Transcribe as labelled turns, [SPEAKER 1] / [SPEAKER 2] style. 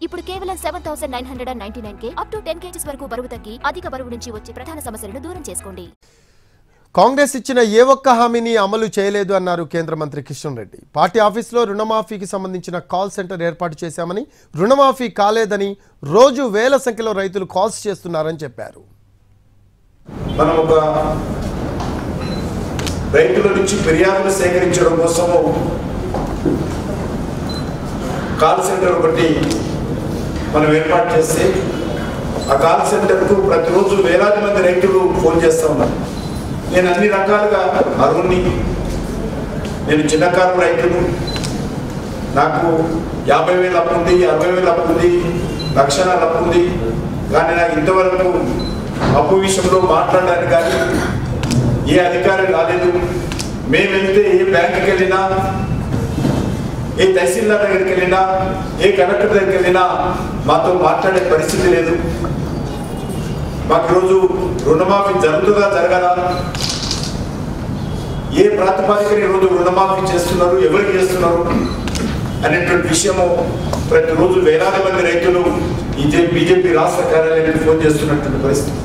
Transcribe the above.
[SPEAKER 1] ఇప్పుడు కేవలం 7,999 up to 10 kgs వరకు బరువు తగ్గి అధిక బరువు నుంచి వచ్చే ప్రధాన సమస్యలను దూరం చేసుకోండి.
[SPEAKER 2] కాంగ్రెస్ ఇచ్చిన ఏ ఒక్క హామీని అమలు చేయలేదు అన్నారు కేంద్ర మంత్రి కిషన్ రెడ్డి. పార్టీ ఆఫీసులో రుణమాఫీకి సంబంధించిన కాల్ సెంటర్ ఏర్పాటు చేశామని, రుణమాఫీ కాలేదని రోజు వేల సంఖ్యలో రైతులు కాల్స్ చేస్తున్నారని చెప్పారు.
[SPEAKER 3] మనం ఒక రైతుల నుంచి ఫిర్యాదులు సేకరించడం కోసము కాల్ సెంటర్ ఒకటి మనం ఏర్పాటు చేస్తే ఆ కాల్ సెంటర్కు ప్రతిరోజు వేలాది మంది రైతులు ఫోన్ చేస్తూ ఉన్నారు. నేను అన్ని రకాలుగా అర్హుని, నేను చిన్నకారు రైతును, నాకు 50,000 అప్పు ఉంది, 60,000 అప్పు ఉంది, లక్షణాలు అప్పు ఉంది, కానీ నాకు ఇంతవరకు అప్పు విషయంలో మాట్లాడడానికి కానీ ఏ అధికారి రాలేదు. మేము వెళ్తే ఏ బ్యాంకుకి వెళ్ళినా, ఏ తహసీల్దార్ దగ్గరికి వెళ్ళినా, ఏ కలెక్టర్ దగ్గరికి వెళ్ళినా మాతో మాట్లాడే పరిస్థితి లేదు. మాకు ఈరోజు రుణమాఫీ జరుగుతుందా జరగదా, ఏ ప్రాతిపదికన ఈరోజు రుణమాఫీ చేస్తున్నారు, ఎవరికి చేస్తున్నారు అనేటువంటి విషయము ప్రతిరోజు వేలాది మంది రైతులు బీజేపీ రాష్ట్ర కార్యాలయానికి ఫోన్ చేస్తున్నటువంటి పరిస్థితి.